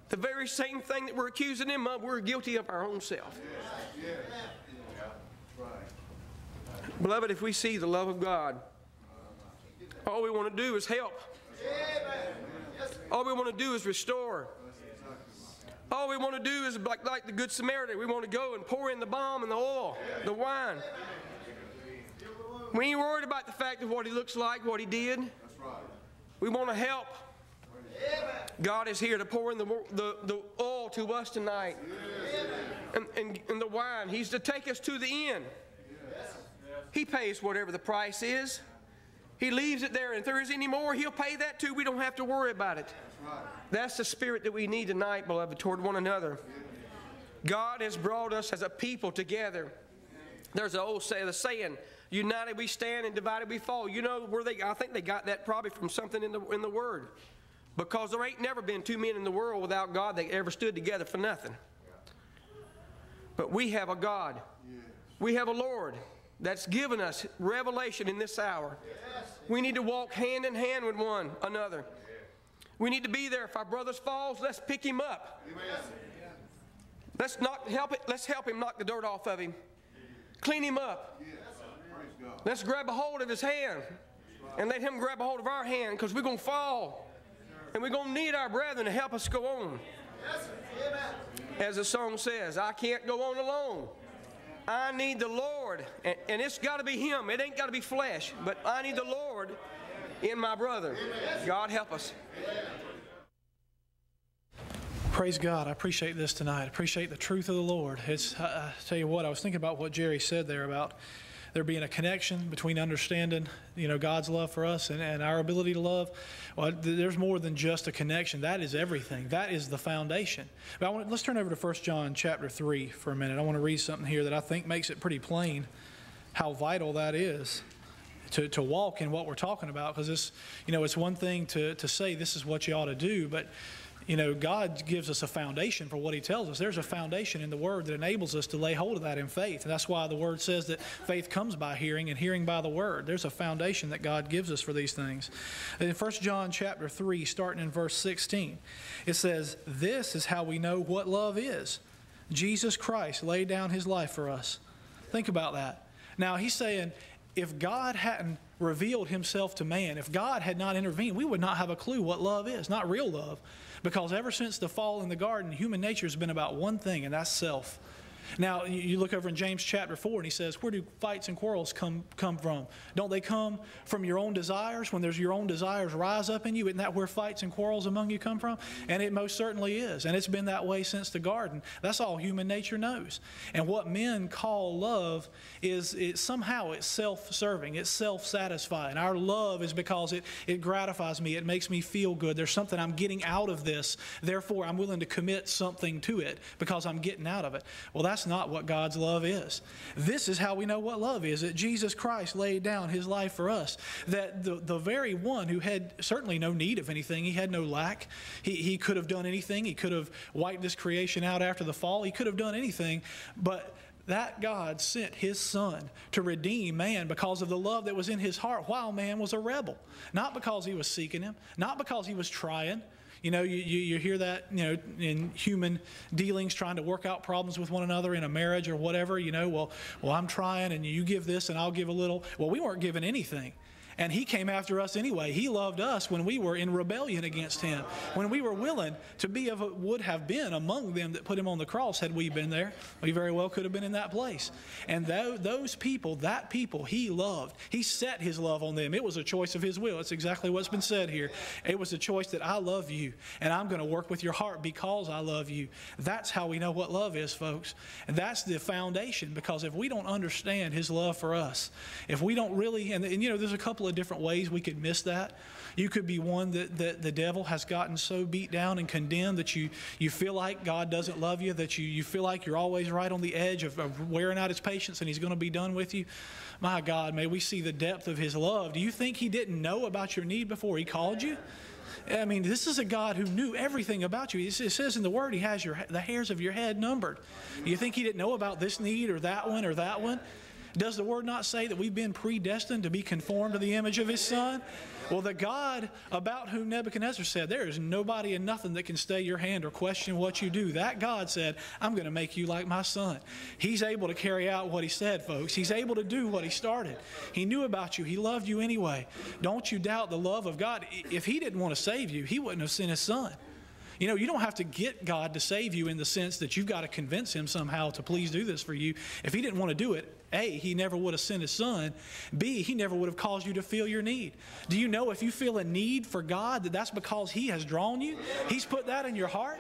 The very same thing that we're accusing him of, we're guilty of our own self. Beloved, if we see the love of God, all we want to do is help. All we want to do is restore. All we want to do is, like the Good Samaritan, we want to go and pour in the balm and the oil, the wine. We ain't worried about the fact of what he looks like, what he did. We want to help. God is here to pour in the oil to us tonight. And the wine. He's to take us to the end. He pays whatever the price is. He leaves it there. And if there is any more, he'll pay that too. We don't have to worry about it. That's the spirit that we need tonight, beloved, toward one another. God has brought us as a people together. There's an old saying, united we stand and divided we fall. You know where I think they got that probably from something in the Word. Because there ain't never been two men in the world without God that ever stood together for nothing. But we have a God. We have a Lord that's given us revelation in this hour. We need to walk hand in hand with one another. We need to be there. If our brother falls, let's pick him up. Let's help him knock the dirt off of him. Clean him up. Let's grab a hold of his hand and let him grab a hold of our hand, because we're going to fall. And we're going to need our brethren to help us go on. As the song says, I can't go on alone. I need the Lord. And it's got to be him. It ain't got to be flesh. But I need the Lord in my brother. God help us. Praise God. I appreciate this tonight. I appreciate the truth of the Lord. I tell you what, I was thinking about what Jerry said there about there being a connection between understanding, God's love for us and our ability to love. Well, there's more than just a connection. That is everything. That is the foundation. But let's turn over to 1 John chapter 3 for a minute. I want to read something here that I think makes it pretty plain how vital that is to walk in what we're talking about. Because it's one thing to say this is what you ought to do, but God gives us a foundation for what He tells us. There's a foundation in the Word that enables us to lay hold of that in faith. And that's why the Word says that faith comes by hearing and hearing by the Word. There's a foundation that God gives us for these things. In 1 John chapter 3, starting in verse 16, it says, "This is how we know what love is. Jesus Christ laid down His life for us." Think about that. Now, he's saying, if God hadn't revealed Himself to man, if God had not intervened, we would not have a clue what love is, not real love. Because ever since the fall in the garden, human nature has been about one thing, and that's self. Now, you look over in James chapter 4, and he says, where do fights and quarrels come from? Don't they come from your own desires? When there's your own desires rise up in you, isn't that where fights and quarrels among you come from? And it most certainly is. And it's been that way since the garden. That's all human nature knows. And what men call love is somehow it's self-serving. It's self-satisfying. Our love is because it gratifies me. It makes me feel good. There's something I'm getting out of this. Therefore, I'm willing to commit something to it because I'm getting out of it. Well, that's not what God's love is. This is how we know what love is, that Jesus Christ laid down His life for us, that the very one who had certainly no need of anything, He had no lack. He could have done anything. He could have wiped this creation out after the fall. He could have done anything, but that God sent His Son to redeem man because of the love that was in His heart while man was a rebel. Not because He was seeking Him, not because He was trying. You hear that, in human dealings, trying to work out problems with one another in a marriage or whatever, well, I'm trying and you give this and I'll give a little. Well, we weren't given anything. And He came after us anyway. He loved us when we were in rebellion against Him. When we were willing to be would have been among them that put Him on the cross had we been there. We very well could have been in that place. And those people, that people He loved. He set His love on them. It was a choice of His will. It's exactly what's been said here. It was a choice that I love you and I'm going to work with your heart because I love you. That's how we know what love is, folks. And that's the foundation, because if we don't understand His love for us, if we don't really, and there's a couple of different ways we could miss that. You could be one that the devil has gotten so beat down and condemned that you feel like God doesn't love you, that you feel like you're always right on the edge of wearing out His patience and He's going to be done with you. My God, may we see the depth of His love. Do you think He didn't know about your need before He called you? I mean, this is a God who knew everything about you. It says in the Word He has the hairs of your head numbered. Do you think He didn't know about this need or that one or that one? Does the Word not say that we've been predestined to be conformed to the image of His Son? Well, the God about whom Nebuchadnezzar said, there is nobody and nothing that can stay your hand or question what you do. That God said, I'm going to make you like my Son. He's able to carry out what He said, folks. He's able to do what He started. He knew about you. He loved you anyway. Don't you doubt the love of God. If He didn't want to save you, He wouldn't have sent His Son. You know, you don't have to get God to save you in the sense that you've got to convince Him somehow to please do this for you. If He didn't want to do it, A, He never would have sent His Son. B, He never would have caused you to feel your need. Do you know if you feel a need for God, that's because He has drawn you? He's put that in your heart?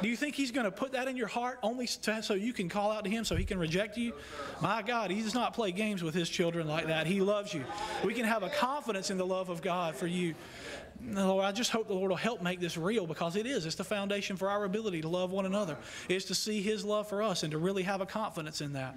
Do you think He's going to put that in your heart only so you can call out to Him so He can reject you? My God, He does not play games with His children like that. He loves you. We can have a confidence in the love of God for you. Lord, I just hope the Lord will help make this real, because it is. It's the foundation for our ability to love one another. It's to see His love for us and to really have a confidence in that.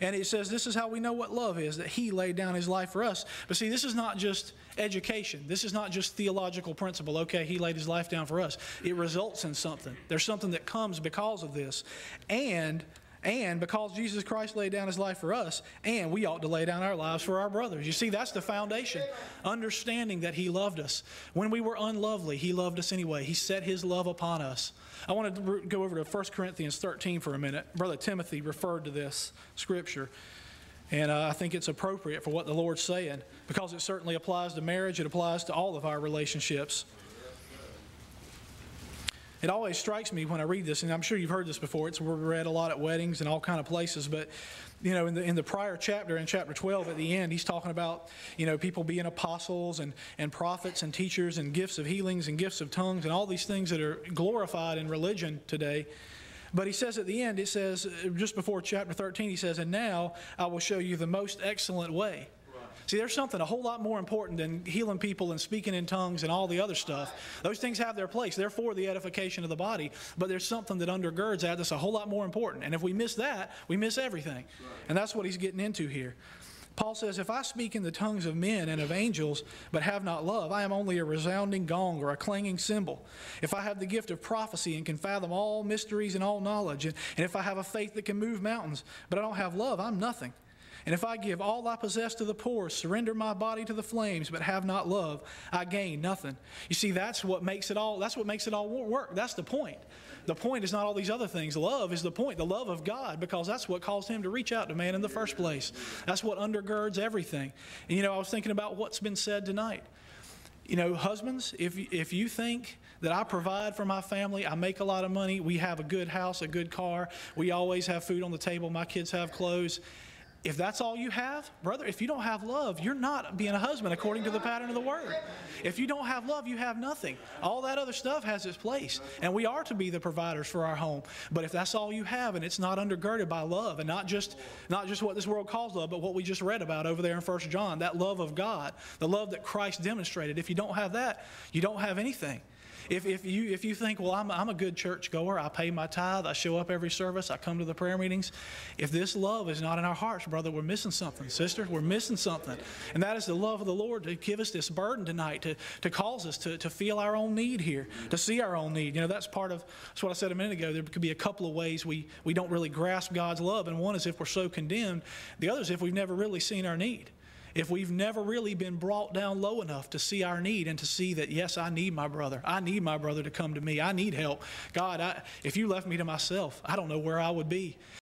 And it says this is how we know what love is, that He laid down His life for us. But see, this is not just education. This is not just theological principle. Okay, He laid His life down for us. It results in something. There's something that comes because of this. And because Jesus Christ laid down His life for us, and we ought to lay down our lives for our brothers. You see, that's the foundation. Understanding that He loved us. When we were unlovely, He loved us anyway. He set His love upon us. I want to go over to 1 Corinthians 13 for a minute. Brother Timothy referred to this scripture, and I think it's appropriate for what the Lord's saying, because it certainly applies to marriage. It applies to all of our relationships. It always strikes me when I read this, and I'm sure you've heard this before. It's read a lot at weddings and all kind of places. But, you know, in the prior chapter, in chapter 12 at the end, he's talking about, you know, people being apostles and prophets and teachers and gifts of healings and gifts of tongues and all these things that are glorified in religion today. But he says at the end, it says, just before chapter 13, he says, and now I will show you the most excellent way. See, there's something a whole lot more important than healing people and speaking in tongues and all the other stuff. Those things have their place. They're for the edification of the body. But there's something that undergirds that that's a whole lot more important. And if we miss that, we miss everything. And that's what he's getting into here. Paul says, if I speak in the tongues of men and of angels, but have not love, I am only a resounding gong or a clanging cymbal. If I have the gift of prophecy and can fathom all mysteries and all knowledge, and if I have a faith that can move mountains, but I don't have love, I'm nothing. And if I give all I possess to the poor, surrender my body to the flames, but have not love, I gain nothing. You see, that's what makes it all work. That's the point. The point is not all these other things. Love is the point, the love of God, because that's what caused Him to reach out to man in the first place. That's what undergirds everything. And, you know, I was thinking about what's been said tonight. You know, husbands, if you think that I provide for my family, I make a lot of money, we have a good house, a good car, we always have food on the table, my kids have clothes. If that's all you have, brother, if you don't have love, you're not being a husband according to the pattern of the Word. If you don't have love, you have nothing. All that other stuff has its place. And we are to be the providers for our home. But if that's all you have and it's not undergirded by love, and not just what this world calls love, but what we just read about over there in 1 John, that love of God, the love that Christ demonstrated, if you don't have that, you don't have anything. If you think, well, I'm a good church goer, I pay my tithe, I show up every service, I come to the prayer meetings. If this love is not in our hearts, brother, we're missing something. Sister, we're missing something. And that is the love of the Lord to give us this burden tonight, to cause us to feel our own need here, to see our own need. You know, that's what I said a minute ago. There could be a couple of ways we don't really grasp God's love. And one is if we're so condemned. The other is if we've never really seen our need. If we've never really been brought down low enough to see our need and to see that, yes, I need my brother. I need my brother to come to me. I need help. God, if you left me to myself, I don't know where I would be.